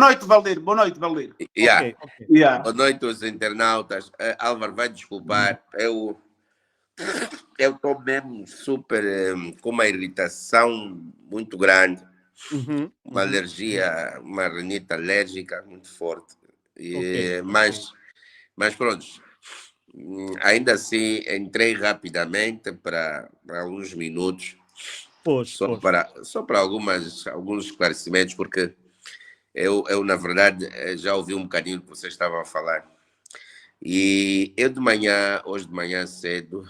noite, Valdir. Boa noite, Valdir. Yeah. Ok. Yeah. Boa noite aos internautas. Álvaro, vai desculpar. Eu estou mesmo super com uma irritação muito grande. Uma alergia, uma rinite alérgica muito forte. Mas pronto, ainda assim entrei rapidamente para uns minutos, só para alguns esclarecimentos, porque eu, na verdade, já ouvi um bocadinho do que vocês estavam a falar. E eu hoje de manhã cedo,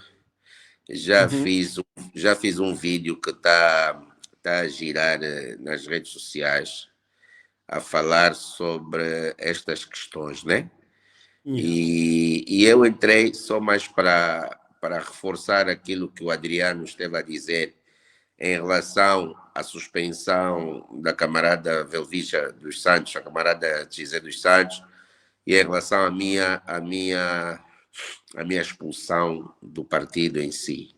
já fiz um vídeo que está a girar nas redes sociais, a falar sobre estas questões, né? E eu entrei só mais para reforçar aquilo que o Adriano esteve a dizer em relação à suspensão da camarada Velvícia dos Santos, a camarada José dos Santos, e em relação à minha expulsão do partido em si.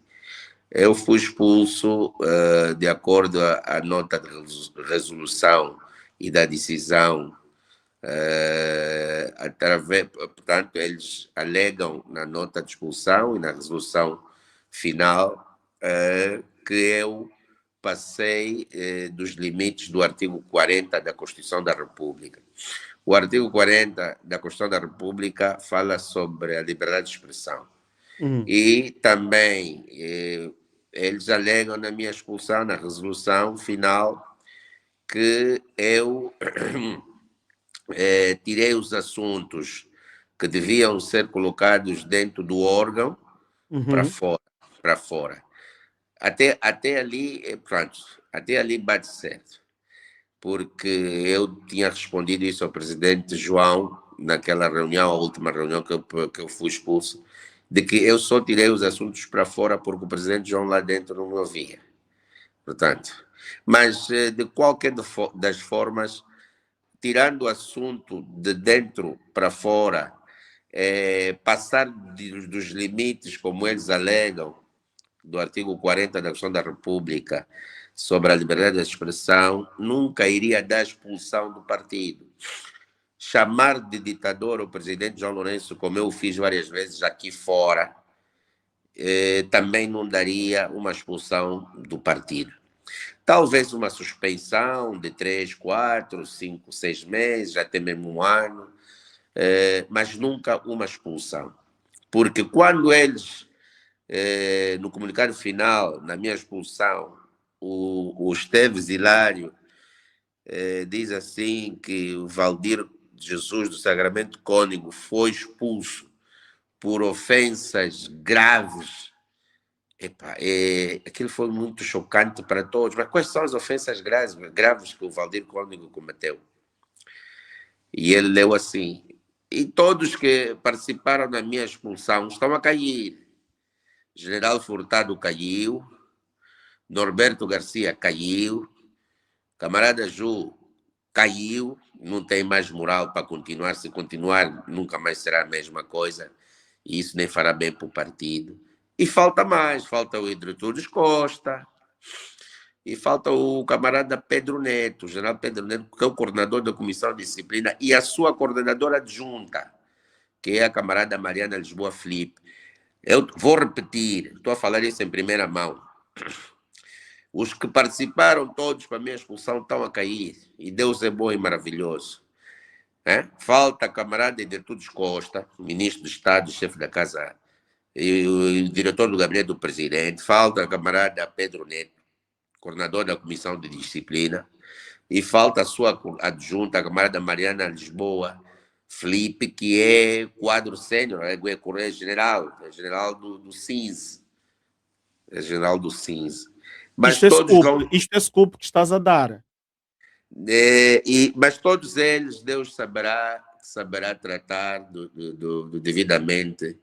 Eu fui expulso de acordo à nota de resolução e da decisão. Portanto, eles alegam na nota de expulsão e na resolução final que eu passei dos limites do artigo 40 da Constituição da República. O artigo 40 da Constituição da República fala sobre a liberdade de expressão. E também eles alegam na minha expulsão, na resolução final, que eu tirei os assuntos que deviam ser colocados dentro do órgão para fora. Até ali, pronto, até ali bate certo. Porque eu tinha respondido isso ao presidente João, naquela reunião, a última reunião que eu fui expulso, de que eu só tirei os assuntos para fora porque o presidente João lá dentro não me ouvia. Portanto, mas de qualquer das formas, tirando o assunto de dentro para fora, passar dos limites, como eles alegam, do artigo 40 da Constituição da República, sobre a liberdade de expressão, nunca iria dar expulsão do partido. Chamar de ditador o presidente João Lourenço, como eu fiz várias vezes aqui fora, também não daria uma expulsão do partido. Talvez uma suspensão de 3, 4, 5, 6 meses, até mesmo um ano, mas nunca uma expulsão. Porque quando eles, no comunicado final, na minha expulsão, o Esteves Hilário diz assim que o Valdir Jesus do Sacramento Cônego foi expulso por ofensas graves. Aquilo foi muito chocante para todos. Mas quais são as ofensas graves que o Valdir Cônego cometeu? E ele leu assim: e todos que participaram da minha expulsão estão a cair. General Furtado caiu, Norberto Garcia caiu, camarada Ju caiu, não tem mais moral para continuar. Se continuar, nunca mais será a mesma coisa. E isso nem fará bem para o partido. E falta mais, falta o Hidrotudes Costa, e falta o camarada Pedro Neto, o general Pedro Neto, que é o coordenador da Comissão de Disciplina, e a sua coordenadora adjunta, que é a camarada Mariana Lisboa Felipe. Eu vou repetir, estou a falar isso em primeira mão. Os que participaram todos para a minha expulsão estão a cair, e Deus é bom e maravilhoso. Falta a camarada Hidrotudes Costa, ministro do Estado, chefe da Casa, e o diretor do gabinete do presidente. Falta a camarada Pedro Neto, coordenador da Comissão de Disciplina, e falta a sua adjunta, a camarada Mariana Lisboa Felipe, que é quadro sênior, é general do CINS. É general do CINS. Mas isto é scoop que estás a dar. Mas todos eles, Deus saberá tratar do devidamente.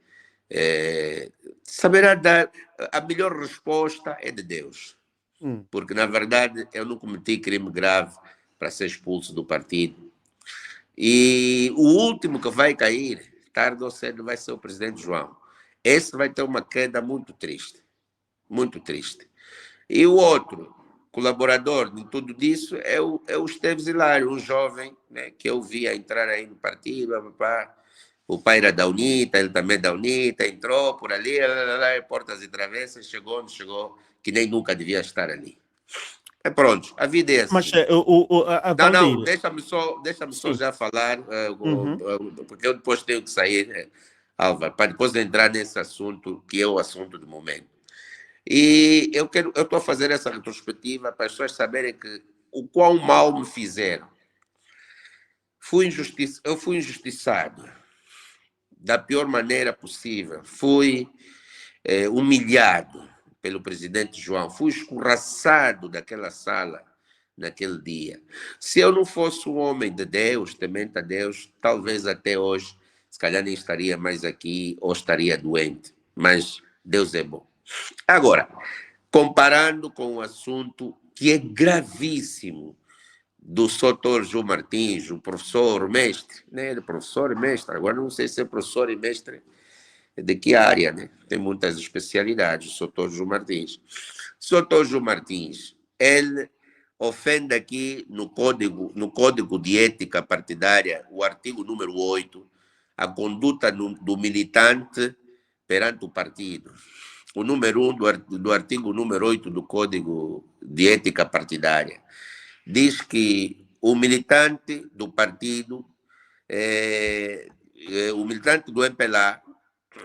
Saberá dar a melhor resposta é de Deus. Porque, na verdade, eu não cometi crime grave para ser expulso do partido. E o último que vai cair, tarde ou cedo, vai ser o presidente João. Esse vai ter uma queda muito triste. Muito triste. E o outro, colaborador de tudo isso é o Esteves Hilário, um jovem, né, que eu via entrar aí no partido, blá, blá, blá. O pai era da UNITA, ele também é da UNITA, entrou por ali, portas e travessas, chegou onde chegou, que nem nunca devia estar ali. É pronto, a vida é Mas assim. Não, não, Valdir, deixa-me só sim. já falar, Uhum. porque eu depois tenho que sair, Álvaro, para depois entrar nesse assunto, que é o assunto do momento. E eu estou a fazer essa retrospectiva para as pessoas saberem que o quão mal me fizeram. Eu fui injustiçado da pior maneira possível. Fui humilhado pelo presidente João. Fui escorraçado daquela sala naquele dia. Se eu não fosse um homem de Deus, temente a Deus, talvez até hoje, se calhar nem estaria mais aqui ou estaria doente. Mas Deus é bom. Agora, comparando com o assunto que é gravíssimo do Sr. João Martins, o professor mestre, né? Professor e mestre, agora não sei se é professor e mestre de que área, né? Tem muitas especialidades, o Sr. João Martins. O Sr. João Martins, ele ofende aqui no código de Ética Partidária, o artigo número 8, a conduta do militante perante o partido. O número 1 do artigo número 8 do Código de Ética Partidária diz que o militante do partido, o militante do MPLA,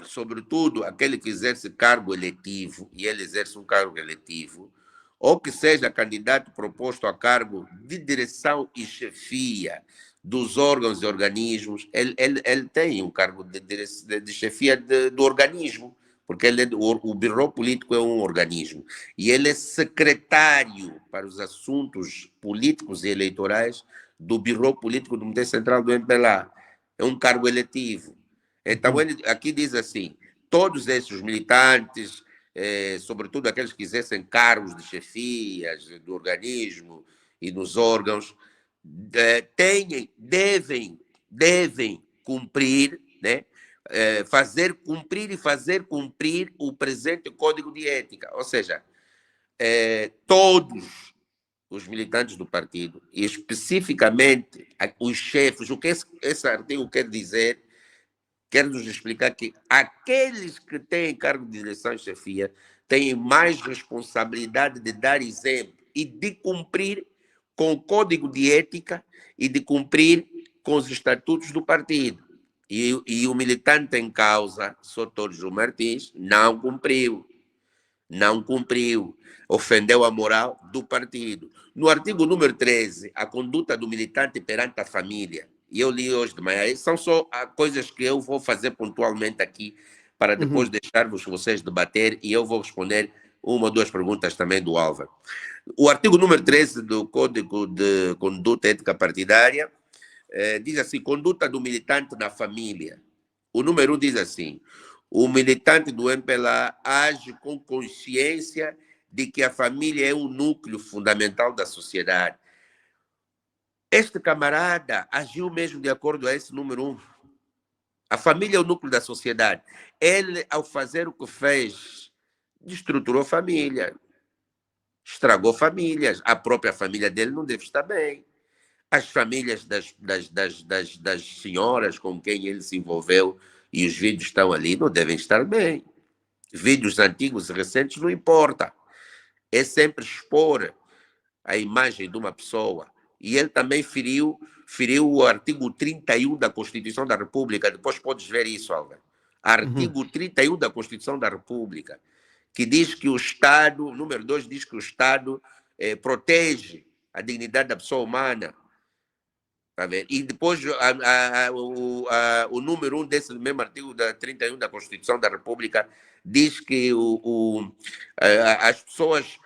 sobretudo aquele que exerce cargo eletivo, e ele exerce um cargo eletivo, ou que seja candidato proposto a cargo de direção e chefia dos órgãos e organismos, ele tem um cargo de chefia do organismo, porque o Bureau Político é um organismo, e ele é secretário para os assuntos políticos e eleitorais do Bureau Político do Comitê Central do MPLA. É um cargo eletivo. Então, ele aqui diz assim, todos esses militantes, sobretudo aqueles que exercem cargos de chefias do organismo e nos órgãos, devem cumprir, né? Fazer cumprir e fazer cumprir o presente Código de Ética. Ou seja, todos os militantes do partido, e especificamente os chefes, o que esse artigo quer dizer, quer nos explicar que aqueles que têm cargo de direção e chefia têm mais responsabilidade de dar exemplo e de cumprir com o código de ética e de cumprir com os estatutos do partido. E o militante em causa, Sr. João Martins, não cumpriu. Não cumpriu. Ofendeu a moral do partido. No artigo número 13, a conduta do militante perante a família, e eu li hoje de manhã, são só coisas que eu vou fazer pontualmente aqui, para depois deixar-vos vocês debater, e eu vou responder uma ou duas perguntas também do Álvaro. O artigo número 13 do Código de Conduta Ética Partidária diz assim, conduta do militante na família. O número 1 diz assim, o militante do MPLA age com consciência de que a família é um núcleo fundamental da sociedade. Este camarada agiu mesmo de acordo a esse número 1. A família é o núcleo da sociedade. Ele, ao fazer o que fez, destruturou a família, estragou famílias. A própria família dele não deve estar bem. As famílias das senhoras com quem ele se envolveu, e os vídeos estão ali, não devem estar bem. Vídeos antigos e recentes não importa. É sempre expor a imagem de uma pessoa. E ele também feriu o artigo 31 da Constituição da República. Depois podes ver isso, Álvaro. Artigo 31 da Constituição da República, que diz que o Estado, número 2, diz que o Estado protege a dignidade da pessoa humana. Tá vendo? E depois o número 1 desse mesmo artigo 31 da Constituição da República diz que as pessoas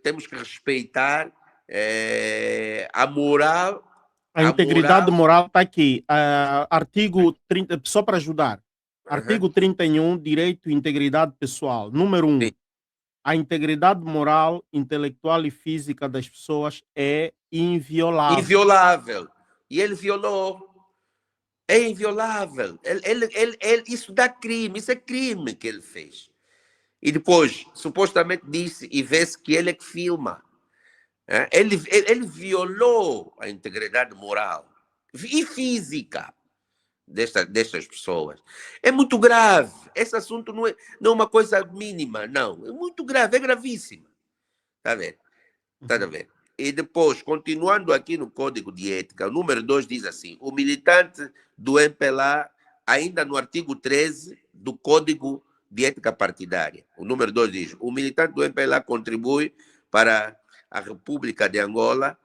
temos que respeitar a moral. A integridade moral está aqui. Artigo 30, só para ajudar. Artigo 31, direito e integridade pessoal. Número 1. Sim. A integridade moral, intelectual e física das pessoas é inviolável. Inviolável. E ele violou. É inviolável. Isso dá crime. Isso é crime que ele fez. E depois, supostamente disse e vê-se que ele é que filma. Ele violou a integridade moral e física destas pessoas. É muito grave. Esse assunto não é uma coisa mínima, não. É muito grave, é gravíssimo. Está vendo? Está a ver? E depois, continuando aqui no Código de Ética, o número 2 diz assim: o militante do MPLA, ainda no artigo 13 do Código de Ética Partidária, o número 2 diz: o militante do MPLA contribui para a República de Angola,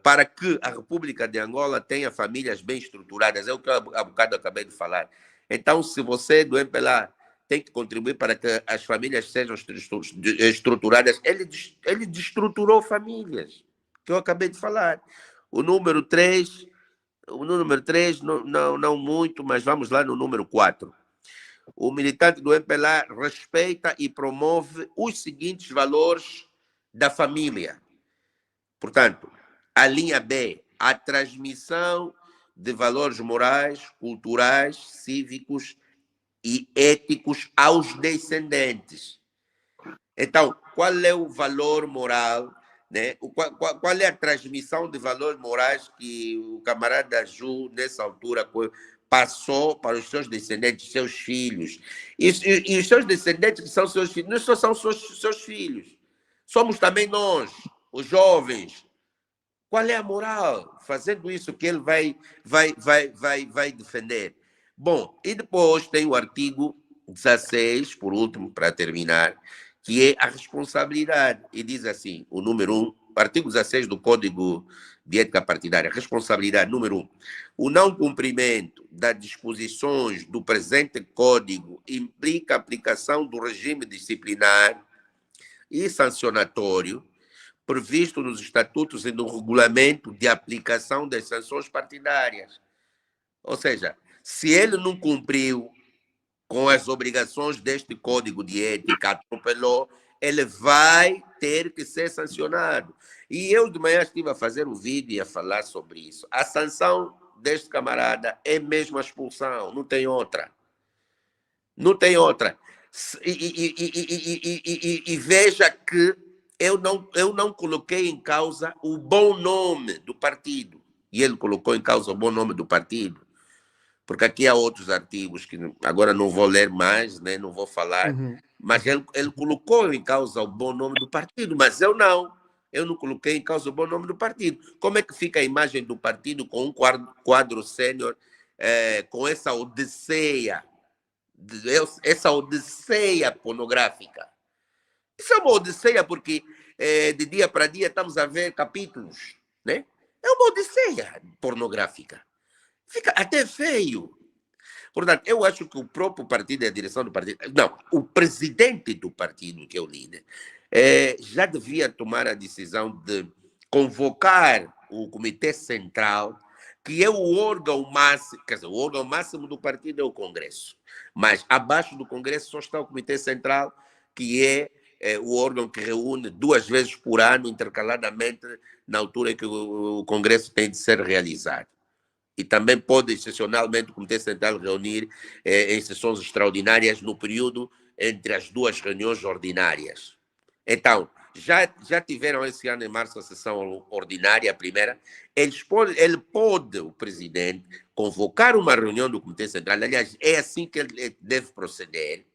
para que a República de Angola tenha famílias bem estruturadas. É o que eu há bocado acabei de falar. Então, se você do MPLA tem que contribuir para que as famílias sejam estruturadas. Ele destruturou famílias, que eu acabei de falar. O número 3, não muito, mas vamos lá no número 4. O militante do MPLA respeita e promove os seguintes valores da família. Portanto, a linha B, a transmissão de valores morais, culturais, cívicos e éticos aos descendentes. Então, qual é o valor moral, né? Qual é a transmissão de valores morais que o camarada Ju, nessa altura, passou para os seus descendentes, seus filhos? E os seus descendentes, que são seus filhos, não só são seus filhos, somos também nós, os jovens. Qual é a moral? Fazendo isso que ele vai defender. Bom, e depois tem o artigo 16, por último, para terminar, que é a responsabilidade. E diz assim, o número 1, artigo 16 do Código de Ética Partidária, responsabilidade número 1. O não cumprimento das disposições do presente Código implica a aplicação do regime disciplinar e sancionatório previsto nos estatutos e no regulamento de aplicação das sanções partidárias. Ou seja, se ele não cumpriu com as obrigações deste Código de Ética, atropelou, ele vai ter que ser sancionado. E eu de manhã estive a fazer um vídeo e a falar sobre isso. A sanção deste camarada é mesmo a expulsão, não tem outra. Não tem outra. E veja que eu não coloquei em causa o bom nome do partido. E ele colocou em causa o bom nome do partido. Porque aqui há outros artigos que agora não vou ler mais, né? Não vou falar. Mas ele colocou em causa o bom nome do partido, mas eu não. Eu não coloquei em causa o bom nome do partido. Como é que fica a imagem do partido com um quadro sênior, com essa odisseia pornográfica? Isso é uma odisseia porque de dia para dia estamos a ver capítulos, né? É uma odisseia pornográfica. Fica até feio. Portanto, eu acho que o próprio partido e a direção do partido, não, o presidente do partido, que é o líder, já devia tomar a decisão de convocar o Comitê Central, que é o órgão máximo, quer dizer, o órgão máximo do partido é o Congresso, mas abaixo do Congresso só está o Comitê Central, que é o órgão que reúne 2 vezes por ano, intercaladamente, na altura em que o Congresso tem de ser realizado. E também pode, excepcionalmente, o Comitê Central reunir em sessões extraordinárias no período entre as 2 reuniões ordinárias. Então, já tiveram esse ano em março a sessão ordinária, a primeira. Ele pode, o presidente, convocar uma reunião do Comitê Central. Aliás, é assim que ele deve proceder.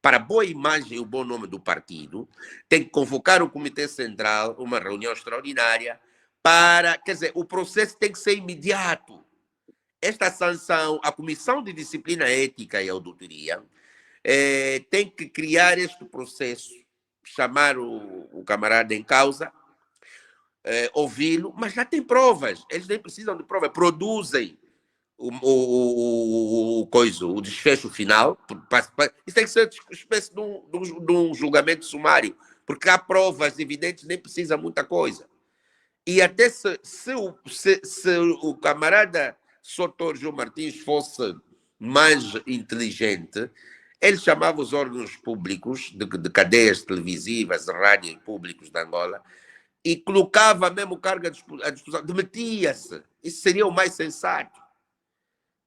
Para a boa imagem e o bom nome do partido, tem que convocar o Comitê Central, uma reunião extraordinária, quer dizer, o processo tem que ser imediato. Esta sanção, a Comissão de Disciplina Ética e Auditoria tem que criar este processo, chamar o camarada em causa, ouvi-lo, mas já tem provas, eles nem precisam de provas, produzem o desfecho final. Isso tem que ser uma espécie de um julgamento sumário, porque há provas evidentes, nem precisa muita coisa. E até se o camarada Soutor João Martins fosse mais inteligente, ele chamava os órgãos públicos de cadeias televisivas, de rádios públicos de Angola, e colocava mesmo carga à disposição, demitia-se. Isso seria o mais sensato.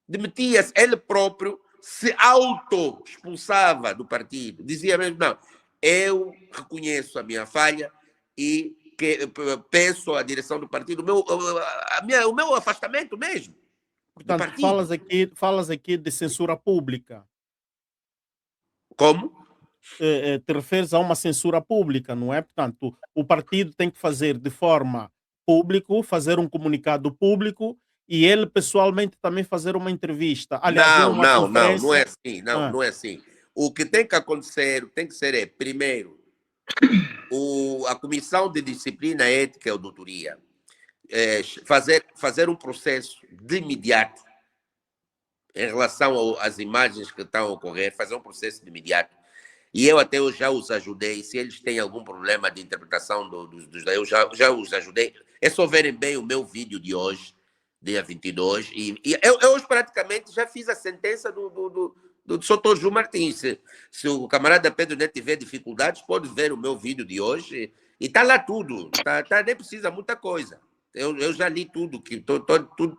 Demitia-se, ele próprio se auto-expulsava do partido. Dizia mesmo, não, eu reconheço a minha falha e peço à direção do partido o meu afastamento mesmo. Portanto, falas aqui de censura pública. Como? Te referes a uma censura pública, não é? Portanto, o partido tem que fazer de forma pública, fazer um comunicado público e ele pessoalmente também fazer uma entrevista. Aliás, uma conferência. Não é assim, não é assim. O que tem que acontecer, tem que ser, primeiro, a Comissão de Disciplina Ética e Auditoria fazer um processo de imediato em relação às imagens que estão a ocorrer, fazer um processo de imediato. E eu até já os ajudei. Se eles têm algum problema de interpretação eu já os ajudei. É só verem bem o meu vídeo de hoje, dia 22. E eu hoje praticamente já fiz a sentença do Dr. Ju Martins. Se o camarada Pedro Neto tiver dificuldades, pode ver o meu vídeo de hoje. E está lá tudo. Nem precisa muita coisa. Eu já li tudo,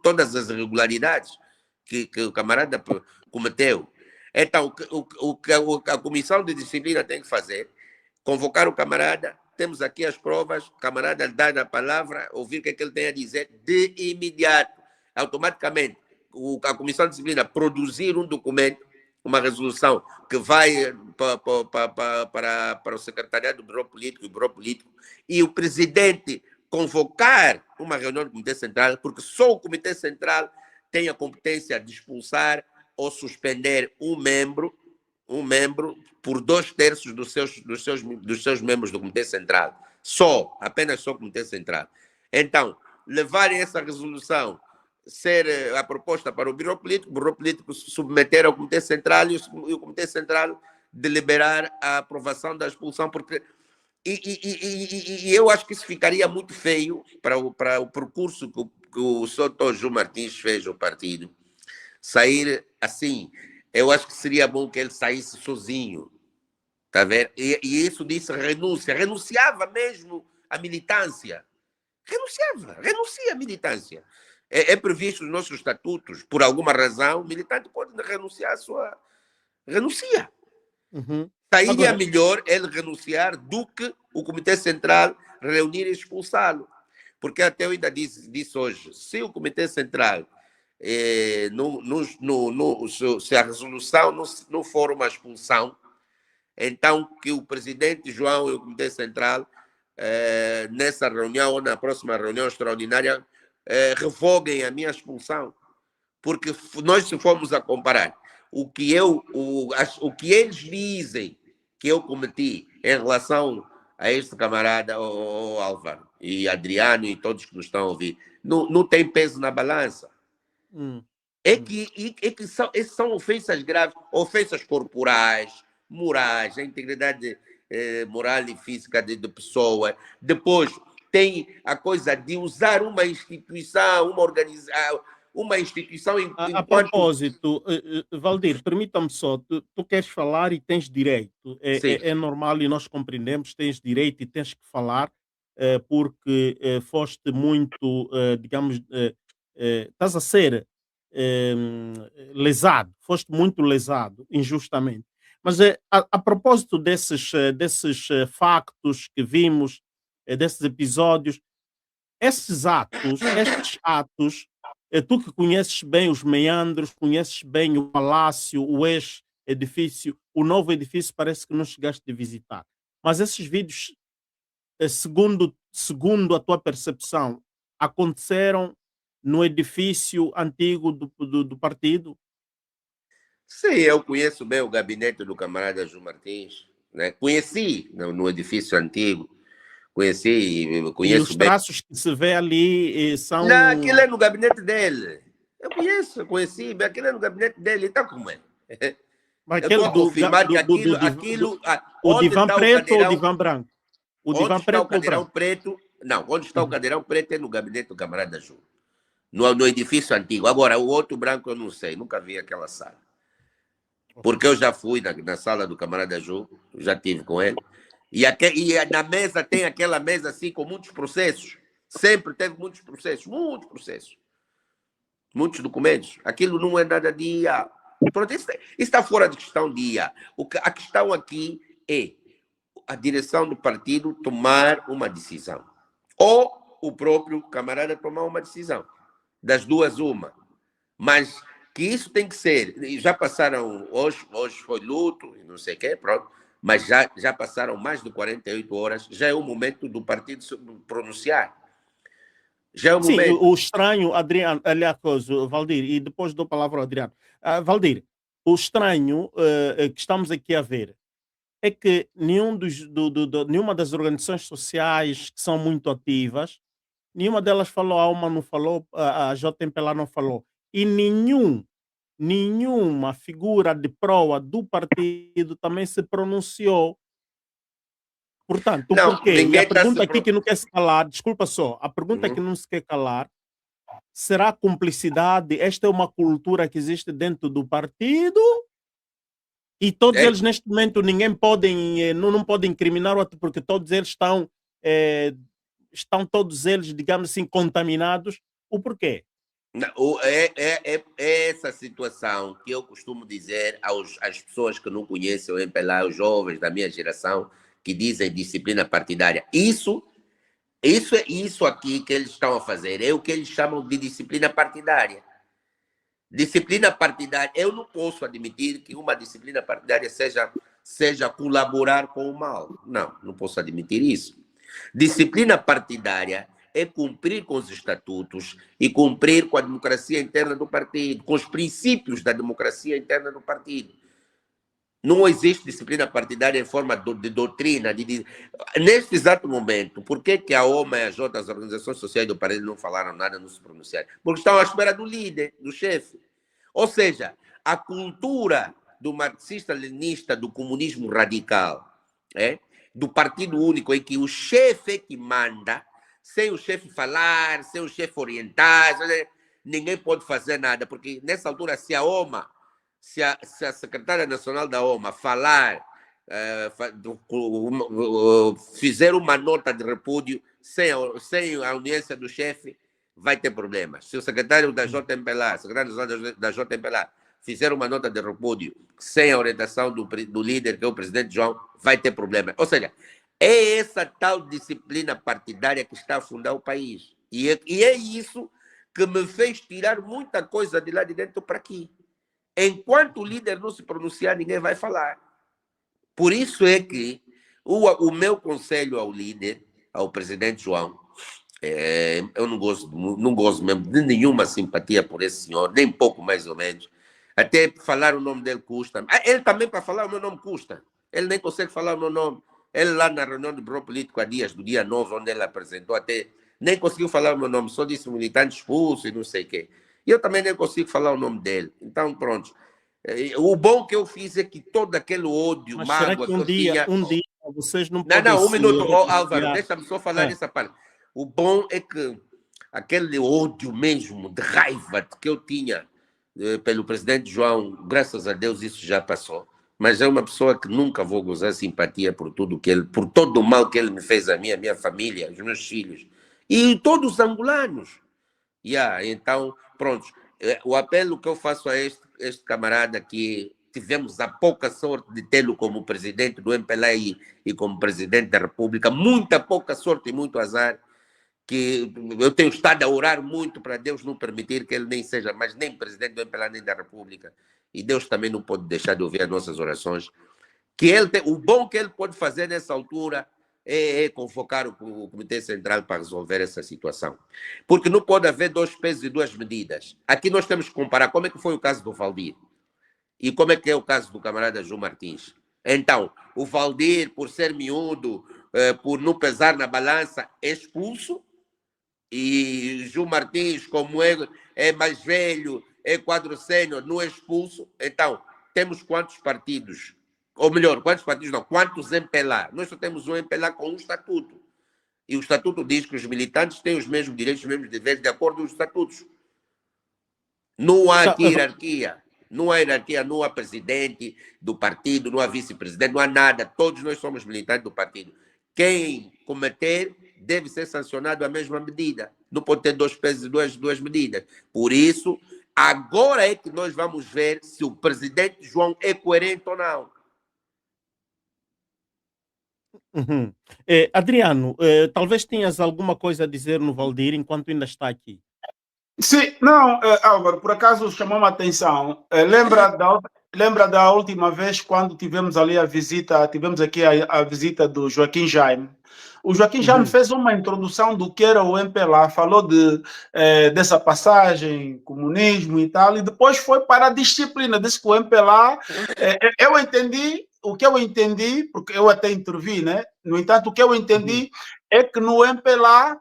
todas as irregularidades que o camarada cometeu. Então, o que a Comissão de Disciplina tem que fazer, convocar o camarada, temos aqui as provas, o camarada dá a palavra, ouvir o que é que ele tem a dizer de imediato. Automaticamente, a Comissão de Disciplina produzir um documento, uma resolução que vai para o secretariado do Bureau Político, e o presidente convocar uma reunião do Comitê Central, porque só o Comitê Central tem a competência de expulsar ou suspender um membro por 2/3 dos seus membros do Comitê Central. Apenas só o Comitê Central. Então, levarem essa resolução, ser a proposta para o Bureau Político submeter ao Comitê Central e o Comitê Central deliberar a aprovação da expulsão, porque eu acho que isso ficaria muito feio para o percurso que o Dr. Ju Martins fez ao partido. Sair assim, eu acho que seria bom que ele saísse sozinho, tá vendo? E isso disse renunciava mesmo à militância, renuncia à militância. É previsto nos nossos estatutos, por alguma razão, o militante pode renunciar renuncia. Uhum. Seria melhor ele renunciar do que o Comitê Central reunir e expulsá-lo. Porque até eu ainda disse hoje, se o Comitê Central se a resolução não for uma expulsão, então que o presidente João e o Comitê Central, nessa reunião ou na próxima reunião extraordinária, revoguem a minha expulsão. Porque nós, se formos a comparar o que eles dizem que eu cometi em relação a este camarada, o Álvaro, e Adriano e todos que nos estão a ouvir, não tem peso na balança. É que essas são ofensas graves, ofensas corporais, morais, a integridade moral e física de pessoa. Depois tem a coisa de usar uma instituição, uma instituição enquanto... A propósito, Valdir, permita-me só, tu queres falar e tens direito. É normal e nós compreendemos, tens direito e tens que falar, porque foste muito, digamos, estás a ser lesado, foste muito lesado injustamente. Mas a propósito desses factos que vimos, desses episódios, estes atos, tu que conheces bem os meandros, conheces bem o palácio, o ex-edifício, o novo edifício, parece que não chegaste a visitar. Mas esses vídeos, segundo a tua percepção, aconteceram no edifício antigo do partido? Sim, eu conheço bem o gabinete do camarada Ju Martins, né? Conheci no edifício antigo, conheço e os traços que se vê ali são... Não, aquilo é no gabinete dele. Eu conheci, aquilo é no gabinete dele, então como é? Mas aquele confirmar que aquilo o divã preto ou o divã branco? O divã onde está o cadeirão preto? Não, onde está o cadeirão preto é no gabinete do camarada Ju. No edifício antigo. Agora, o outro branco eu não sei, nunca vi aquela sala. Porque eu já fui na sala do camarada Ju, já estive com ele. E na mesa tem aquela mesa assim com muitos processos. Sempre teve muitos processos. Muitos documentos. Aquilo não é nada de IA. Pronto, isso está fora de questão de IA. A questão aqui é a direção do partido tomar uma decisão. ou o próprio camarada tomar uma decisão. Das duas, uma. Mas que isso tem que ser. Já passaram, hoje foi luto, não sei o quê, pronto, mas já passaram mais de 48 horas, já é o momento do partido se pronunciar. Já é o Sim, momento. o estranho, Adriano, aliás, o Valdir, e depois dou a palavra ao Adriano. Valdir, o estranho que estamos aqui a ver é que nenhuma das organizações sociais que são muito ativas, nenhuma delas falou, a UMA não falou, a JMPLA não falou, e nenhuma figura de proa do partido também se pronunciou. Portanto, Não, por quê? E ninguém a está se. pergunta aqui que não quer se calar, desculpa só, a pergunta que Uhum. não se quer calar, será cumplicidade? Esta é uma cultura que existe dentro do partido e todos É, eles neste momento ninguém não pode incriminar o outro porque todos eles eh, estão todos eles, digamos assim, contaminados. O porquê? é essa situação que eu costumo dizer às pessoas que não conhecem o MPLA, os jovens da minha geração, que dizem disciplina partidária. Isso aqui que eles estão a fazer é o que eles chamam de disciplina partidária. Disciplina partidária, eu não posso admitir que uma disciplina partidária seja colaborar com o mal. Não, não posso admitir isso. Disciplina partidária é cumprir com os estatutos e cumprir com a democracia interna do partido, com os princípios da democracia interna do partido. Não existe disciplina partidária em forma de doutrina. Neste exato momento, por que a OMA e a J, as organizações sociais do partido, não falaram nada, não se pronunciaram? Porque estão à espera do líder, do chefe. Ou seja, a cultura do marxista-leninista, do comunismo radical, do partido único, em que o chefe é que manda, sem o chefe falar, sem o chefe orientar, ninguém pode fazer nada, porque nessa altura, se a secretária nacional da OMA falar, fizer uma nota de repúdio sem a audiência do chefe, vai ter problemas. Se o secretário da JMPLA, secretário da JMPLA, fizer uma nota de repúdio sem a orientação do líder, que é o presidente João, vai ter problema. Ou seja, é essa tal disciplina partidária que está a fundar o país. E é isso que me fez tirar muita coisa de lá de dentro para aqui. Enquanto o líder não se pronunciar, ninguém vai falar. Por isso é que o meu conselho ao líder, ao presidente João, eu não gosto mesmo de nenhuma simpatia por esse senhor, nem pouco mais ou menos. Até falar o nome dele custa. Ele também, para falar o meu nome, custa. Ele nem consegue falar o meu nome. Ele lá na reunião do Bloco Político há dias, do dia 9, onde ele apresentou, até nem conseguiu falar o meu nome, só disse militante expulso e não sei o quê. E eu também nem consigo falar o nome dele. Então, pronto. O bom que eu fiz é que todo aquele ódio, Mas será mágoa que que eu tinha. um dia vocês não Não, podem não, um se minuto, Álvaro, reconciliar? deixa-me só falar Ah, essa parte. O bom é que aquele ódio mesmo, de raiva que eu tinha pelo presidente João, graças a Deus isso já passou. Mas é uma pessoa que nunca vou gozar simpatia por tudo que ele, por todo o mal que ele me fez a minha família, os meus filhos e todos os angolanos. Então, pronto. O apelo que eu faço a este camarada que tivemos a pouca sorte de tê-lo como presidente do MPLA e como presidente da República, muita pouca sorte e muito azar, que eu tenho estado a orar muito para Deus não permitir que ele nem seja mais nem presidente do MPLA nem da República. E Deus também não pode deixar de ouvir as nossas orações. O bom que ele pode fazer nessa altura é convocar o Comitê Central para resolver essa situação. Porque não pode haver dois pesos e duas medidas. Aqui nós temos que comparar como é que foi o caso do Valdir e como é que é o caso do camarada João Martins. Então, o Valdir, por ser miúdo, por não pesar na balança, é expulso, e João Martins, como é mais velho, é quadro sênior, não é expulso. Então, temos quantos partidos? Ou melhor, quantos partidos não? Quantos MPLA? Nós só temos um MPLA com um estatuto. E o estatuto diz que os militantes têm os mesmos direitos, os mesmos deveres, de acordo com os estatutos. Não há aqui hierarquia. Não há hierarquia, não há presidente do partido, não há vice-presidente, não há nada. Todos nós somos militantes do partido. Quem cometer deve ser sancionado à mesma medida. Não pode ter dois pesos e duas medidas. Por isso, agora é que nós vamos ver se o presidente João é coerente ou não. Uhum. Adriano, talvez tenhas alguma coisa a dizer no Valdir enquanto ainda está aqui. Sim, não, Álvaro, por acaso chamou-me a atenção. Lembra da última vez quando tivemos ali a visita, tivemos aqui a visita do Joaquim Jaime. O Joaquim Jaime Uhum. fez uma introdução do que era o MPLA, falou dessa passagem, comunismo e tal, e depois foi para a disciplina, disse que o MPLA, eu entendi, o que eu entendi, porque eu até intervi, né? No entanto, o que eu entendi é que no MPLA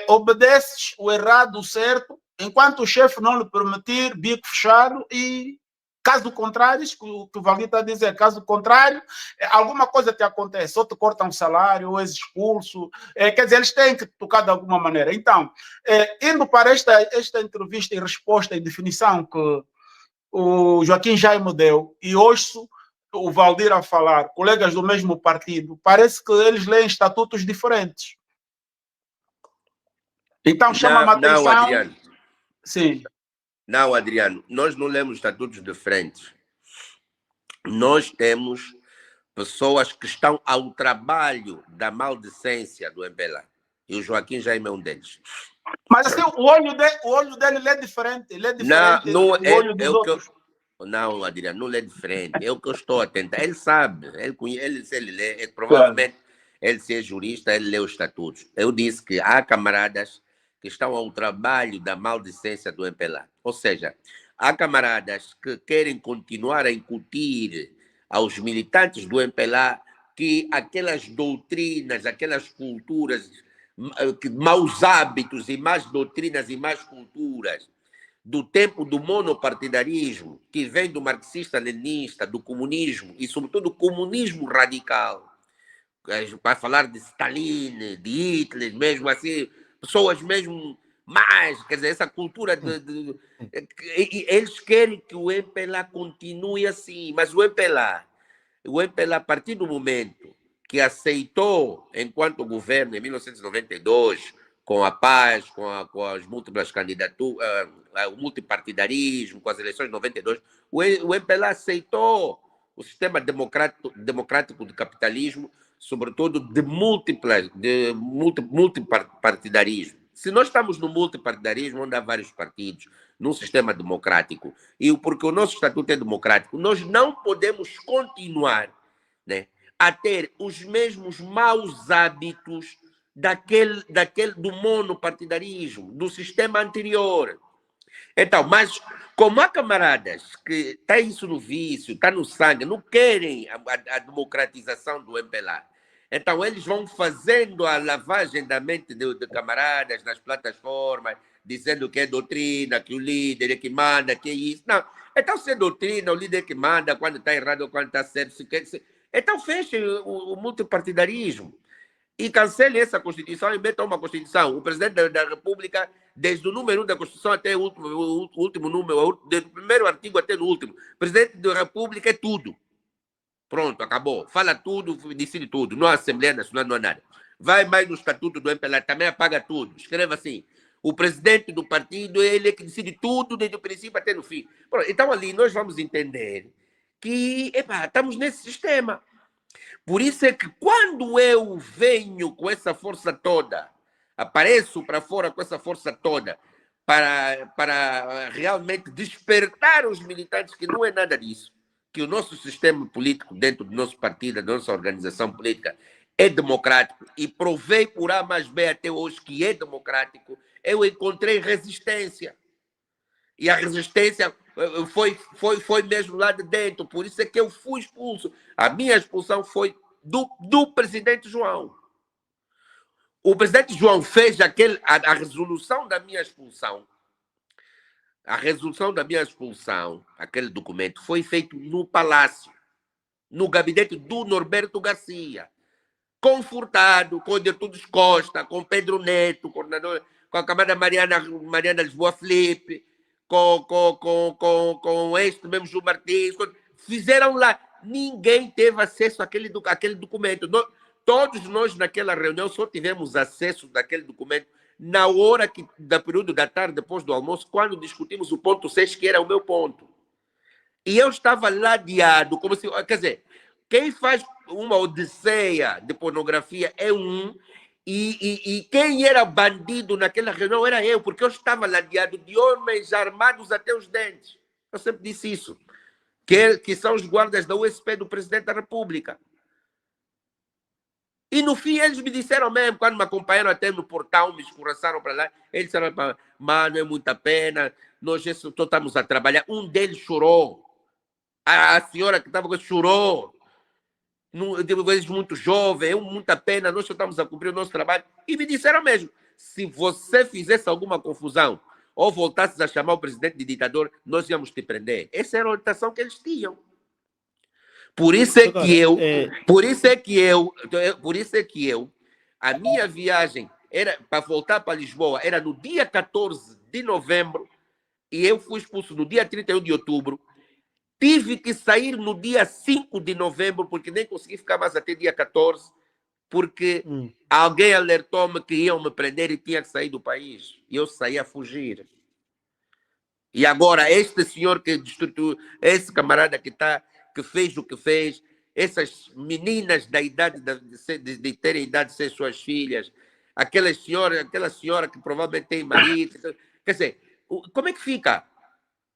obedeces o errado, o certo, enquanto o chefe não lhe permitir, bico fechado, e caso contrário, isso que o Valdir está a dizer, caso contrário, alguma coisa te acontece, ou te cortam um salário, ou és expulso, quer dizer, eles têm que tocar de alguma maneira. Então, indo para esta entrevista e resposta e definição que o Joaquim Jaime deu, e ouço o Valdir a falar, colegas do mesmo partido, parece que eles leem estatutos diferentes. Então chama-me a Não, atenção. Adriano. Sim. Não, Adriano, nós não lemos estatutos diferentes. Nós temos pessoas que estão ao trabalho da maldecência do MPLA. E o Joaquim Jaime é um deles. Mas assim, o olho dele é diferente. Ele é diferente Não, do olho dos outros. Não, Adriano, não é diferente. É o que eu estou a tentar. Ele sabe, se ele lê, provavelmente ele, se é jurista, ele lê os estatutos. Eu disse que há camaradas que estão ao trabalho da maldicência do MPLA. Ou seja, há camaradas que querem continuar a incutir aos militantes do MPLA que aquelas doutrinas, aquelas culturas, maus hábitos e más doutrinas e más culturas do tempo do monopartidarismo, que vem do marxista-leninista, do comunismo, e sobretudo do comunismo radical, para falar de Stalin, de Hitler, mesmo assim, pessoas mesmo mais, quer dizer, essa cultura eles querem que o MPLA continue assim, mas o MPLA, a partir do momento que aceitou, enquanto governo, em 1992, com a paz, com as múltiplas candidaturas, o multipartidarismo, com as eleições de 92, o MPLA aceitou o sistema democrático do capitalismo, sobretudo de multipartidarismo. Se nós estamos no multipartidarismo, onde há vários partidos, num sistema democrático, e porque o nosso estatuto é democrático, nós não podemos continuar, né, a ter os mesmos maus hábitos do monopartidarismo, do sistema anterior. Então, mas como há camaradas que têm isso no vício, está no sangue, não querem a democratização do MPLA, então eles vão fazendo a lavagem da mente de camaradas nas plataformas, dizendo que é doutrina, que o líder é que manda, que é isso. Não, então se é doutrina, o líder é que manda, quando está errado ou quando está certo, então feche o multipartidarismo e cancele essa Constituição e meta uma Constituição. O presidente da República, desde o número 1 da Constituição até o último número, desde o primeiro artigo até o último, o presidente da República é tudo. Pronto, acabou. Fala tudo, decide tudo. Não há Assembleia Nacional, não há nada. Vai mais no Estatuto do MPLA, também apaga tudo. Escreva assim. O presidente do partido, ele é que decide tudo, desde o princípio até no fim. Pronto, então, ali, nós vamos entender que estamos nesse sistema. Por isso é que quando eu venho com essa força toda, apareço para fora com essa força toda, para realmente despertar os militantes que não é nada disso, que o nosso sistema político dentro do nosso partido, da nossa organização política, é democrático e provei por A mais B até hoje que é democrático, eu encontrei resistência. E a resistência foi mesmo lá de dentro. Por isso é que eu fui expulso. A minha expulsão foi do presidente João. O presidente João fez a resolução da minha expulsão. A resolução da minha expulsão, aquele documento, foi feito no Palácio, no gabinete do Norberto Garcia, confortado com o Dertudes Costa, com Pedro Neto, coordenador, com a camarada Mariana Lisboa Felipe, com este mesmo Gil Martins, fizeram lá. Ninguém teve acesso àquele documento. Todos nós, naquela reunião, só tivemos acesso daquele documento na hora da período da tarde, depois do almoço, quando discutimos o ponto 6, que era o meu ponto. E eu estava ladeado, como se... Quer dizer, Quem faz uma odisseia de pornografia é um, e quem era bandido naquela reunião era eu, porque eu estava ladeado de homens armados até os dentes. Eu sempre disse isso. Que são os guardas da USP do presidente da República. E no fim eles me disseram mesmo, quando me acompanharam até no portão, me escorraçaram para lá, eles disseram, mano, é muita pena, nós só estamos a trabalhar. Um deles chorou. A senhora que estava com chorou. De vez muito jovem, é muita pena, nós só estamos a cumprir o nosso trabalho. E me disseram mesmo, se você fizesse alguma confusão ou voltasse a chamar o presidente de ditador, nós íamos te prender. Essa era a orientação que eles tinham. Por isso é que eu, a minha viagem era para voltar para Lisboa, era no dia 14 de novembro, e eu fui expulso no dia 31 de outubro. Tive que sair no dia 5 de novembro, porque nem consegui ficar mais até dia 14, porque alguém alertou-me que iam me prender e tinha que sair do país. E eu saí a fugir. E agora, este senhor que destruiu, esse camarada que fez o que fez, essas meninas da idade de terem idade de ser suas filhas, aquela senhora que provavelmente tem marido, quer dizer, como é que fica?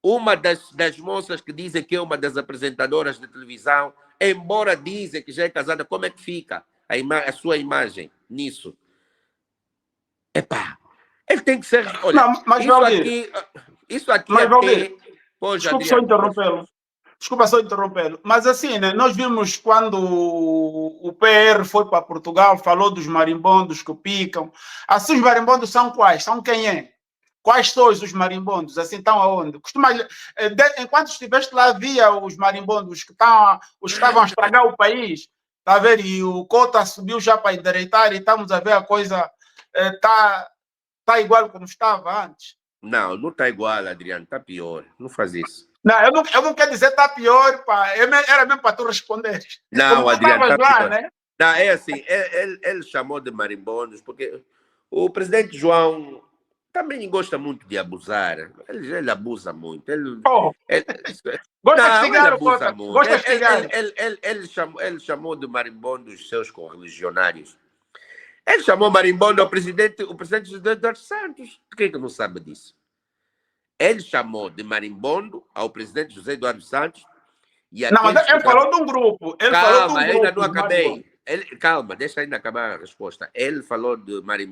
Uma das moças que dizem que é uma das apresentadoras de televisão, embora dizem que já é casada, como é que fica a sua imagem nisso? Epá, ele tem que ser... Olha, não, mas isso aqui mas, até... Valdir, Pois, desculpa Adriano, só interrompê-lo. Desculpa só interrompê-lo. Mas assim, né, nós vimos quando o PR foi para Portugal, falou dos marimbondos que picam. Assim, os marimbondos são quais? São quem é? Quais são os marimbondos? Assim, estão aonde? Enquanto estiveste lá, via os marimbondos que estavam a estragar o país. Está a ver? E o Cota subiu já para endireitar e estamos a ver a coisa tá igual como estava antes. Não está igual, Adriano, está pior. Não faz isso. Não, eu não quero dizer que está pior, pá. Era mesmo para tu responder. Não, Adriano, está lá, pior. né? Não, é assim, ele chamou de marimbondos, porque o presidente João também gosta muito de abusar. Ele abusa muito. Gosta de ele cigarro, abusa Cota. muito. Gosta de cigarro. Ele chamou de marimbondos os seus correligionários. Ele chamou marimbondo o presidente José Eduardo Santos. Por que não sabe disso? Ele chamou de marimbondo ao presidente José Eduardo Santos. Não, mas ele falou de um grupo. Calma, ainda não acabei. Calma, deixa ainda acabar a resposta. Ele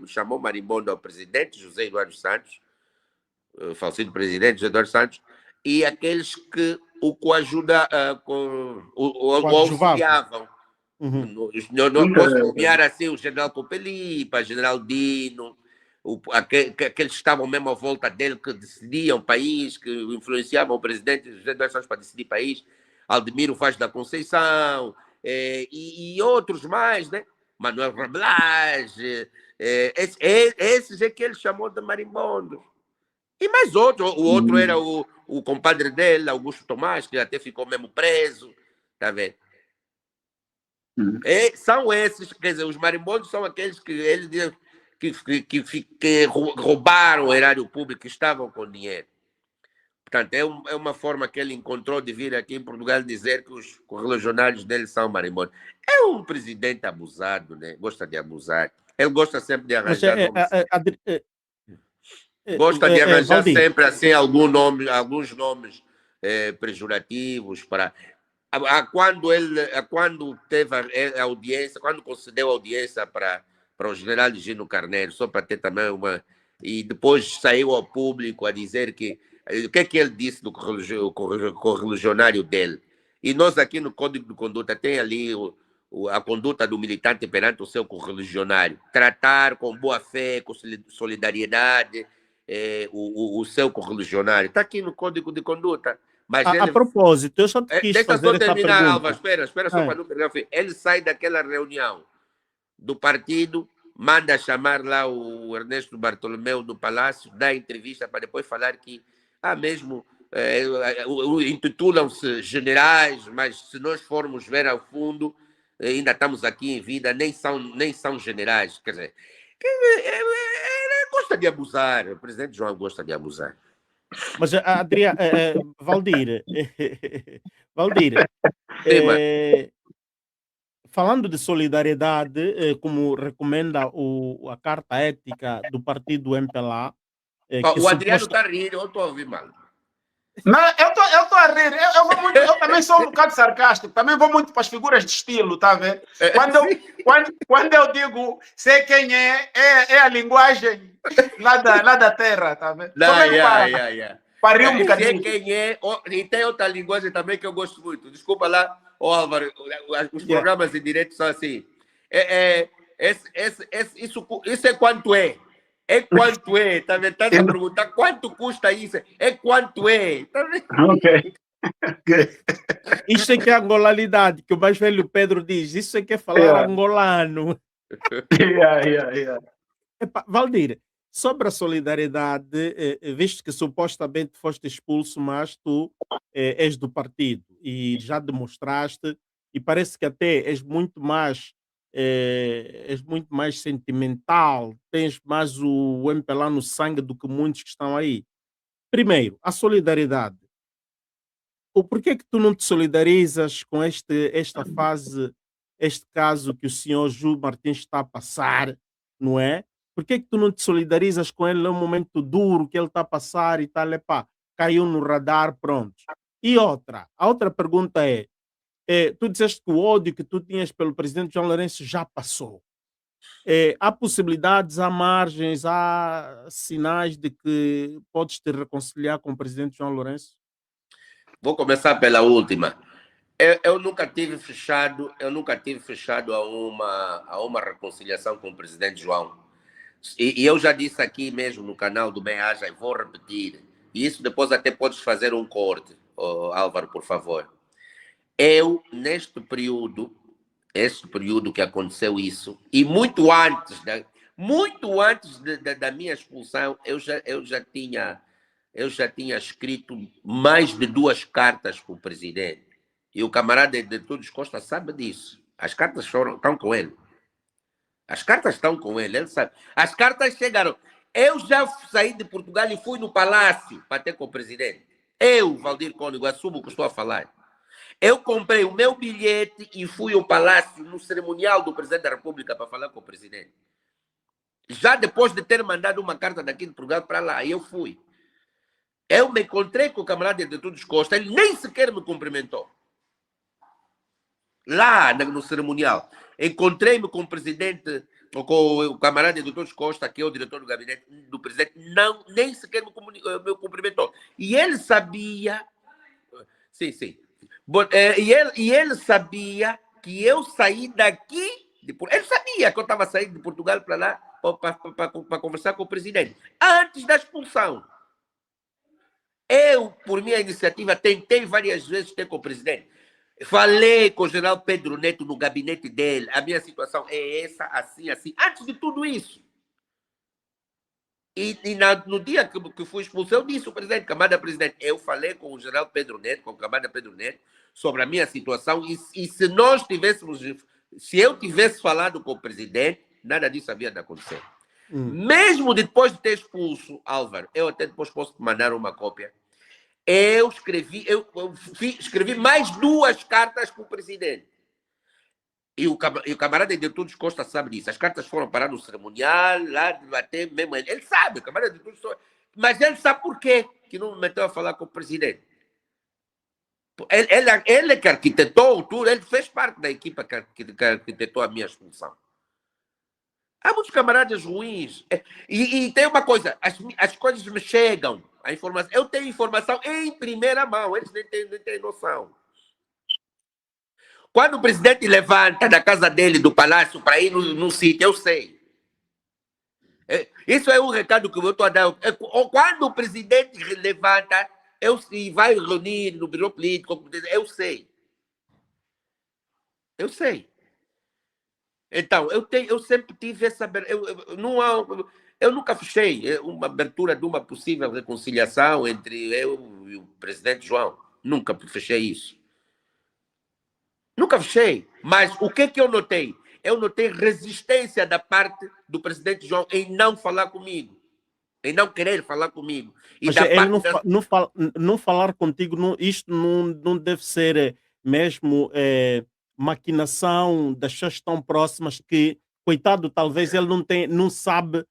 chamou marimbondo ao presidente José Eduardo Santos, falecido presidente José Eduardo Santos, e aqueles que o auxiliavam. Não posso nomear assim o general Copelipa, general Dino, aqueles que estavam mesmo à volta dele, que decidiam o país, que influenciavam o presidente José Eduardo Santos para decidir o país, Aldemiro Vaz da Conceição, e outros mais, né? Manuel Rabelais, esses é que ele chamou de marimbondo. E mais outro, o outro era o compadre dele, Augusto Tomás, que até ficou mesmo preso, tá vendo? São esses, quer dizer, os marimbondos são aqueles que ele diz que roubaram o erário público, que estavam com dinheiro. Portanto, é uma forma que ele encontrou de vir aqui em Portugal dizer que os correligionários dele são marimbondos. É um presidente abusado, né? Gosta de abusar. Ele gosta sempre de arranjar gosta de arranjar sempre assim alguns nomes pejorativos para... Quando teve a audiência, quando concedeu a audiência para o general Gino Carneiro, só para ter também uma... E depois saiu ao público a dizer que... O que é que ele disse do correligionário dele? E nós aqui no Código de Conduta tem ali a conduta do militante perante o seu correligionário. Tratar com boa fé, com solidariedade, o seu correligionário. Está aqui no Código de Conduta. Mas a propósito, eu só te quis deixa fazer só terminar, essa Alva, espera só para não perder o fim. Ele sai daquela reunião do partido, manda chamar lá o Ernesto Bartolomeu do Palácio, dá entrevista para depois falar que mesmo intitulam-se generais, mas se nós formos ver ao fundo, ainda estamos aqui em vida, nem são generais. Quer dizer, ele gosta de abusar, o presidente João gosta de abusar. Mas, Adriano, Valdir, falando de solidariedade, como recomenda a Carta Ética do partido MPLA, que O Adriano suposta... está a rir, eu estou a ouvir mal. Não, eu tô a rir. Eu vou muito, eu também sou um bocado sarcástico. Também vou muito para as figuras de estilo, tá vendo? Quando eu digo sei quem é a linguagem lá da terra, tá vendo? Só mesmo para rir um Sei bocadinho. quem é, e tem outra linguagem também que eu gosto muito. Desculpa lá, Álvaro, os programas de direito são assim. Isso é quanto é. É quanto é, tá vendo? Tá a perguntar quanto custa isso? É quanto é, tá vendo? Ok. Isso é que é a angolalidade, que o mais velho Pedro diz. Isso é que é falar angolano. Epa, Valdir, sobre a solidariedade, visto que supostamente foste expulso, mas tu és do partido e já demonstraste, e parece que até és muito mais sentimental, tens mais o MPLA no sangue do que muitos que estão aí. Primeiro, a solidariedade. O porquê que tu não te solidarizas com esta fase, este caso que o senhor Júlio Martins está a passar, não é? Porquê que tu não te solidarizas com ele num momento duro que ele está a passar e tal, epá, caiu no radar, pronto. E a outra pergunta tu disseste que o ódio que tu tinhas pelo presidente João Lourenço já passou. Há possibilidades, há margens, há sinais de que podes te reconciliar com o presidente João Lourenço? Vou começar pela última. Eu nunca tive fechado a uma reconciliação com o presidente João. E eu já disse aqui mesmo no canal do Bem-Aja e vou repetir. E isso depois até podes fazer um corte, Álvaro, por favor. Eu, neste período que aconteceu isso, e muito antes da minha expulsão, eu já tinha escrito mais de 2 cartas para o presidente. E o camarada de Todos Costa sabe disso. As cartas estão com ele. As cartas estão com ele, ele sabe. As cartas chegaram. Eu já saí de Portugal e fui no palácio para ter com o presidente. Eu, Valdir Cônego, assumo o que estou a falar. Eu comprei o meu bilhete e fui ao palácio no cerimonial do presidente da República para falar com o presidente. Já depois de ter mandado uma carta daqui de Portugal para lá, eu fui. Eu me encontrei com o camarada de Todos Costa, ele nem sequer me cumprimentou. Lá no cerimonial. Encontrei-me com o presidente, ou com o camarada de Todos Costa, que é o diretor do gabinete do presidente, nem sequer me cumprimentou. E ele sabia. Sim. E ele sabia que eu saí daqui. Ele sabia que eu estava saindo de Portugal para lá para conversar com o presidente. Antes da expulsão. Eu, por minha iniciativa, tentei várias vezes ter com o presidente. Falei com o general Pedro Neto no gabinete dele. A minha situação é essa, assim. Antes de tudo isso. No dia que fui expulso, eu disse ao presidente, camarada presidente, eu falei com o general Pedro Neto, com o camarada Pedro Neto, sobre a minha situação. E se eu tivesse falado com o presidente, nada disso havia de acontecer. Mesmo depois de ter expulso Álvaro, eu até depois posso te mandar uma cópia. Eu escrevi mais 2 cartas para o presidente. E o camarada de Todos Costa sabe disso. As cartas foram parar no cerimonial, lá até mesmo. Ele sabe, o camarada de Todos Costa. Mas ele sabe por quê que não me meteu a falar com o presidente. Ele que arquitetou tudo, ele fez parte da equipa que arquitetou a minha expulsão. Há muitos camaradas ruins. E tem uma coisa, as coisas me chegam, a informação. Eu tenho informação em primeira mão, eles nem têm noção. Quando o presidente levanta da casa dele, do palácio, para ir num sítio, eu sei. Isso é um recado que eu estou a dar. Quando o presidente levanta, e vai reunir no Biro Político, eu sei. Eu sei. Então, eu sempre tive essa... Eu nunca fechei uma abertura de uma possível reconciliação entre eu e o presidente João. Nunca fechei isso. Nunca fechei. Mas o que eu notei? Eu notei resistência da parte do presidente João em não falar comigo. Em não querer falar comigo. Mas ele não falar contigo, isto não deve ser mesmo maquinação das pessoas tão próximas que, coitado, talvez ele não sabe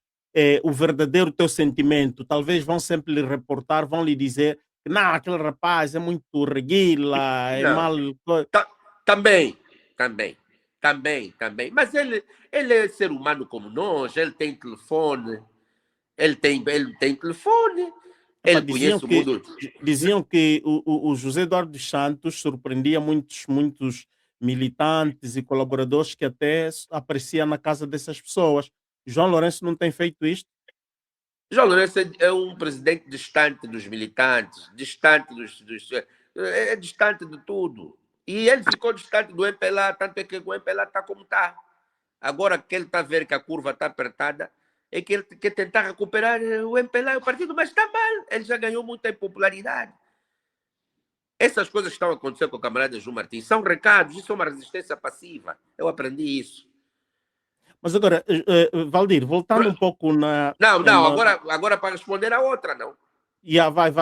o verdadeiro teu sentimento. Talvez vão sempre lhe reportar, vão lhe dizer que não, aquele rapaz é muito reguila, é Não. mal. Também. Mas ele é ser humano como nós, ele tem telefone, ele tem telefone, ele conhece o mundo. Diziam que o José Eduardo dos Santos surpreendia muitos militantes e colaboradores que até apareciam na casa dessas pessoas. João Lourenço não tem feito isto? João Lourenço é um presidente distante dos militantes, distante é distante de tudo. E ele ficou distante do MPLA, tanto é que o MPLA está como está. Agora que ele está a ver que a curva está apertada, é que ele quer tentar recuperar o MPLA, o partido, mas está mal. Ele já ganhou muita popularidade. Essas coisas que estão acontecendo com o camarada João Martins são recados, isso é uma resistência passiva. Eu aprendi isso. Mas agora, Valdir, voltando um pouco na... Não, agora para responder a outra, não. Vai,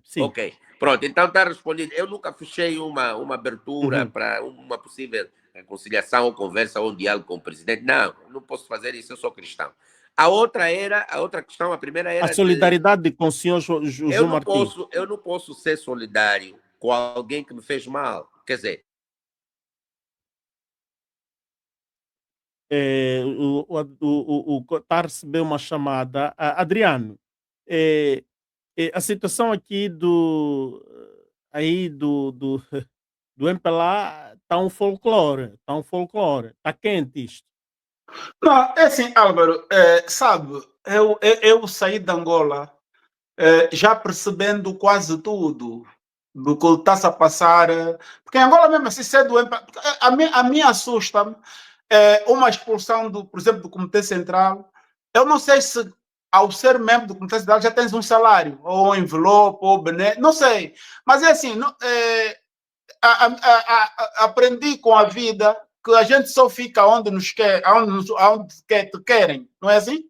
sim. Ok, pronto, então está respondido. Eu nunca fechei uma abertura para uma possível reconciliação ou conversa ou um diálogo com o presidente. Não posso fazer isso, eu sou cristão. A outra questão, a primeira era... A solidariedade com o senhor João Martins. Eu não posso ser solidário com alguém que me fez mal. Quer dizer... Está a receber uma chamada. Adriano, a situação aqui do MPLA está um folclore. Está quente isto. Não, é assim, Álvaro, sabe, eu saí de Angola já percebendo quase tudo do que está-se a passar, porque em Angola mesmo assim, cedo, a mim assusta-me uma expulsão, por exemplo, do Comitê Central. Eu não sei se ao ser membro do Comitê Central já tens um salário, ou um envelope, ou bené, não sei, mas é assim, aprendi com a vida que a gente só fica onde nos quer, onde te querem, não é assim?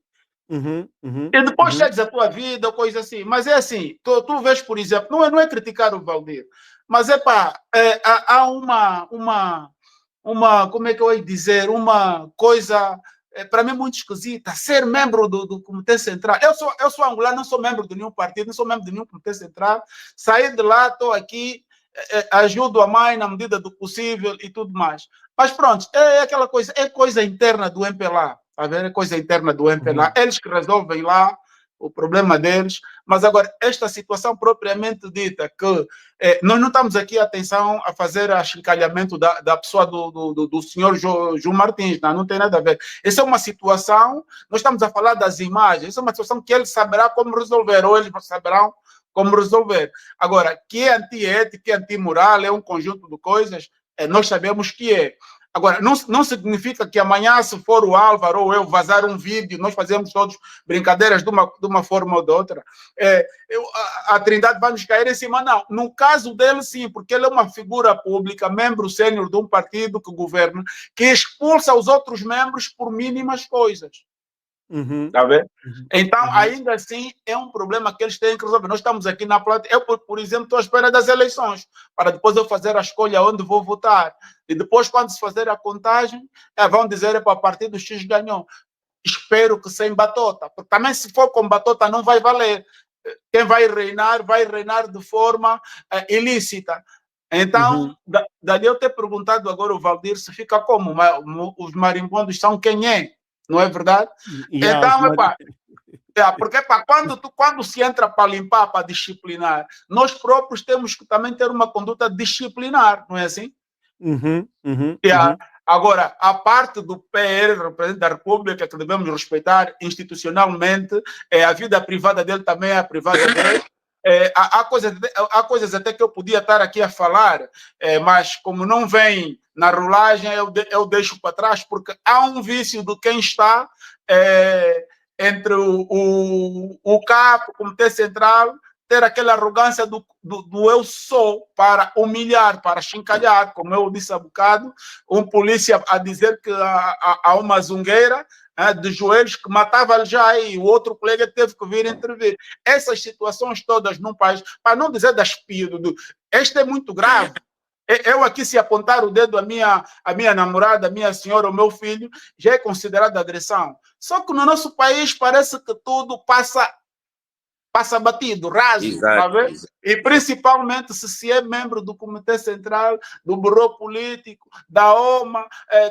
E depois segues a tua vida, coisa assim. Mas é assim, tu vês, por exemplo, não é criticar o Valdir, mas há uma, como é que eu ia dizer, uma coisa, para mim, muito esquisita, ser membro do Comitê Central. Eu sou angolano, não sou membro de nenhum partido, não sou membro de nenhum Comitê Central, saí de lá, estou aqui, ajudo a mãe na medida do possível e tudo mais. Mas pronto, é aquela coisa, é coisa interna do MPLA, a ver, é coisa interna do MPLA, eles que resolvem lá o problema deles, mas agora, esta situação propriamente dita, que nós não estamos aqui, atenção, a fazer achincalhamento da pessoa do senhor João Martins, não tem nada a ver. Essa é uma situação, nós estamos a falar das imagens, essa é uma situação que ele saberá como resolver, ou eles saberão como resolver. Agora, que é antiético, que é antimoral, é um conjunto de coisas, nós sabemos que é. Agora, não significa que amanhã, se for o Álvaro ou eu vazar um vídeo, nós fazemos todos brincadeiras de uma forma ou de outra, a Trindade vai nos cair em cima, não. No caso dele, sim, porque ele é uma figura pública, membro sênior de um partido que governa, que expulsa os outros membros por mínimas coisas. Tá vendo? Então, ainda assim, é um problema que eles têm que resolver. Nós estamos aqui na plateia. Eu, por exemplo, estou à espera das eleições, para depois eu fazer a escolha onde vou votar. E depois, quando se fazer a contagem, vão dizer para o partido X ganhou. Espero que sem batota, porque também se for com batota não vai valer. Quem vai reinar de forma ilícita. Então, dali eu ter perguntado agora o Valdir se fica como? Os marimbondos são quem é? Não é verdade? Então, porque quando se entra para limpar, para disciplinar, nós próprios temos que também ter uma conduta disciplinar, não é assim? Agora, a parte do PR, representante da República, que devemos respeitar institucionalmente, a vida privada dele também é a privada dele. Há coisas até que eu podia estar aqui a falar, mas como não vem na rolagem, eu deixo para trás, porque há um vício de quem está entre o CAP, o Comitê Central, ter aquela arrogância do eu sou, para humilhar, para chincalhar, como eu disse há bocado, um polícia a dizer que há uma zungueira de joelhos que matava já aí, o outro colega teve que vir intervir. Essas situações todas num país, para não dizer das piadas, esta é muito grave. Eu aqui, se apontar o dedo à minha namorada, à minha senhora, ao meu filho, já é considerado agressão. Só que no nosso país parece que tudo passa batido, raso, tá Exato, vendo? exato. E principalmente se é membro do Comitê Central, do Bureau Político, da OMA,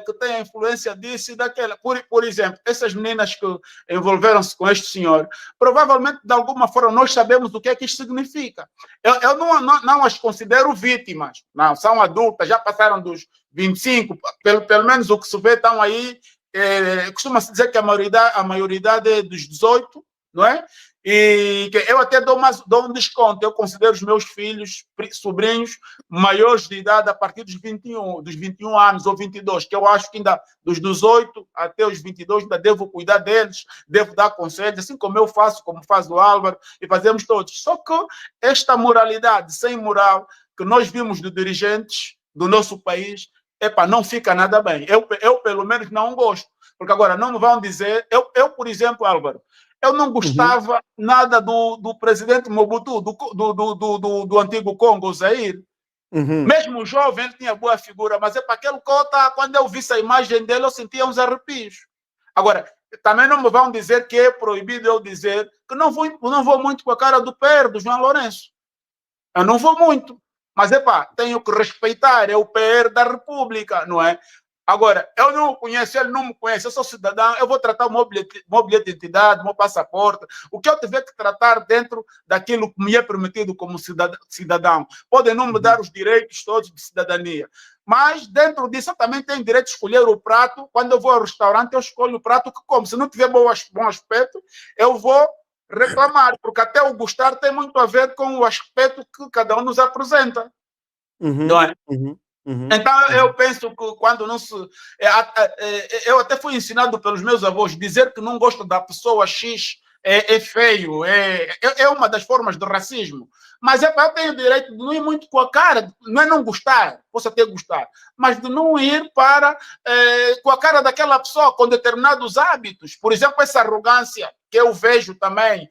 que tem a influência disso e daquela. Por exemplo, essas meninas que envolveram-se com este senhor, provavelmente, de alguma forma, nós sabemos o que é que isto significa. Eu não as considero vítimas, não, são adultas, já passaram dos 25, pelo menos o que se vê, estão aí, costuma-se dizer que a maioridade é dos 18, não é? E eu até dou um desconto. Eu considero os meus filhos, sobrinhos, maiores de idade a partir dos 21 anos ou 22, que eu acho que ainda dos 18 até os 22 ainda devo cuidar deles, devo dar conselhos, assim como eu faço, como faz o Álvaro, e fazemos todos. Só que esta moralidade sem moral que nós vimos de dirigentes do nosso país, não fica nada bem. Eu pelo menos, não gosto. Porque agora, não me vão dizer... por exemplo, Álvaro, eu não gostava nada do presidente Mobutu, do antigo Congo, Zaire. Mesmo jovem, ele tinha boa figura, mas para aquele cota, quando eu vi essa imagem dele, eu sentia uns arrepios. Agora, também não me vão dizer que é proibido eu dizer que não vou muito com a cara do PR, do João Lourenço. Eu não vou muito. Mas, tenho que respeitar, é o PR da República, não é? Agora, eu não o conheço, ele não me conhece, eu sou cidadão, eu vou tratar o meu bilhete de identidade, o meu passaporte, o que eu tiver que tratar dentro daquilo que me é permitido como cidadão. Podem não me dar os direitos todos de cidadania, mas dentro disso eu também tenho direito de escolher o prato. Quando eu vou ao restaurante, eu escolho o prato que como. Se não tiver bom aspecto, eu vou reclamar, porque até o gostar tem muito a ver com o aspecto que cada um nos apresenta. Não é? Então, eu penso que quando não se... eu até fui ensinado pelos meus avós, dizer que não gosto da pessoa X é feio, é uma das formas de racismo. Mas eu tenho o direito de não ir muito com a cara, não é não gostar, posso até gostar, mas de não ir com a cara daquela pessoa, com determinados hábitos. Por exemplo, essa arrogância que eu vejo também,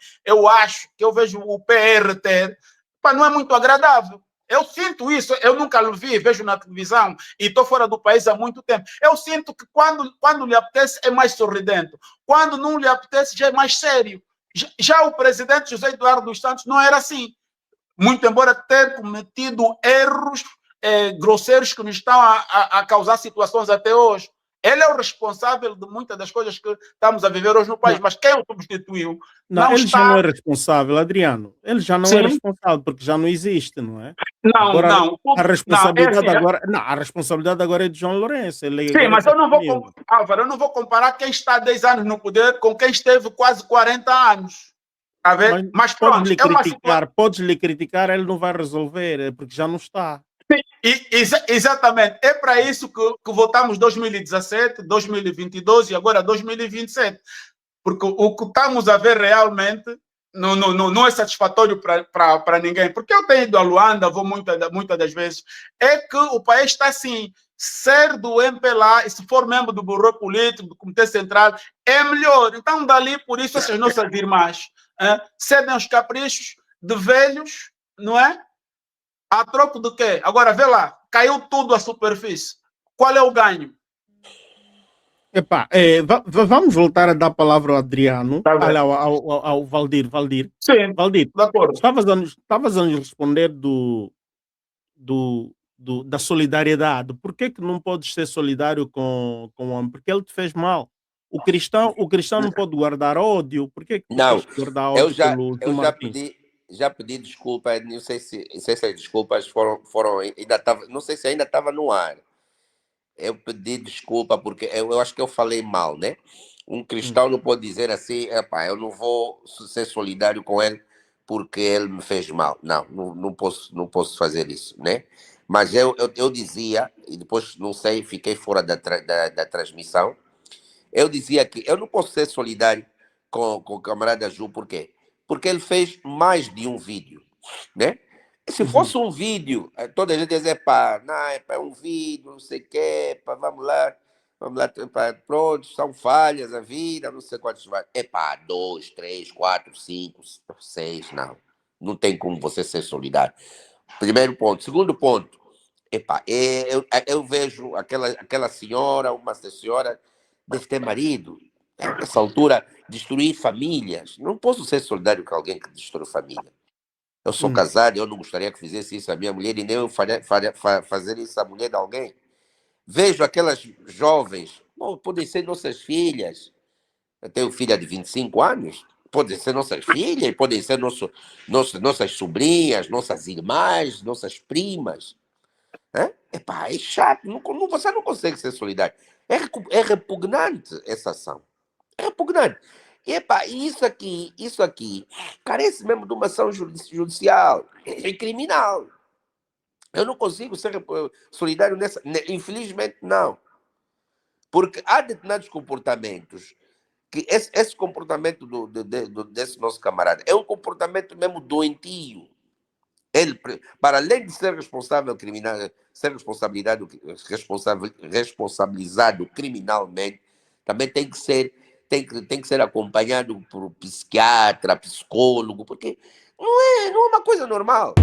que eu vejo o PR ter, não é muito agradável. Eu sinto isso, eu nunca o vi, vejo na televisão e estou fora do país há muito tempo. Eu sinto que quando lhe apetece é mais sorridente, quando não lhe apetece já é mais sério. Já o presidente José Eduardo dos Santos não era assim, muito embora ter cometido erros grosseiros que nos estão a causar situações até hoje. Ele é o responsável de muitas das coisas que estamos a viver hoje no país, mas quem o substituiu não ele já não é responsável, Adriano. Ele já não é responsável, porque já não existe, não é? Agora, a responsabilidade agora... Não, a responsabilidade agora é de João Lourenço. Sim, mas eu não vou, Álvaro, eu não vou comparar quem está há 10 anos no poder com quem esteve quase 40 anos. A ver? Mas pronto, podes lhe criticar, ele não vai resolver, porque já não está. Exatamente. É para isso que votamos 2017, 2022 e agora 2027. Porque o que estamos a ver realmente não é satisfatório para ninguém. Porque eu tenho ido a Luanda, vou muitas das vezes, é que o país está assim, ser do MPLA e se for membro do Bureau Político, do Comitê Central, é melhor. Então, dali, por isso, essas nossas irmãs cedem aos caprichos de velhos, não é? A troco de quê? Agora, vê lá, caiu tudo à superfície. Qual é o ganho? Vamos voltar a dar a palavra ao Adriano, ao Valdir. Sim, Valdir, de acordo. Estavas a nos responder da solidariedade. Por que não podes ser solidário com o homem? Porque ele te fez mal. O cristão não pode guardar ódio. Por que não, guardar ódio eu já pedi desculpa. Não sei se as desculpas foram ainda tava, não sei se ainda estava no ar. Eu pedi desculpa porque eu acho que eu falei mal, né? Um cristão não pode dizer assim, eu não vou ser solidário com ele porque ele me fez mal. Não posso fazer isso, né? Mas eu dizia, e depois, não sei, fiquei fora da transmissão, eu dizia que eu não posso ser solidário com o camarada Ju, por quê? Porque ele fez mais de um vídeo, né? Se fosse um vídeo, toda a gente ia dizer, é um vídeo, não sei o quê, vamos lá, pronto, são falhas a vida, não sei quantos vai. 2, 3, 4, 5, 6, não tem como você ser solidário. Primeiro ponto. Segundo ponto, Epá, eu vejo aquela senhora, uma senhora, deve ter marido. Nessa altura, destruir famílias. Não posso ser solidário com alguém que destrói família. Eu sou casado, eu não gostaria que fizesse isso à minha mulher e nem eu fazer isso à mulher de alguém. Vejo aquelas jovens, bom, podem ser nossas filhas. Eu tenho filha de 25 anos, podem ser nossas filhas, podem ser nossas sobrinhas, nossas irmãs, nossas primas. Epá, é chato, você não consegue ser solidário. É repugnante essa ação. É repugnante. E, epá, isso aqui carece mesmo de uma ação judicial. É criminal. Eu não consigo ser solidário nessa. Infelizmente, não. Porque há determinados comportamentos que esse comportamento desse nosso camarada é um comportamento mesmo doentio. Ele, para além de ser responsável criminal, ser responsabilizado criminalmente, também tem que ser acompanhado por psiquiatra, psicólogo, porque não é uma coisa normal.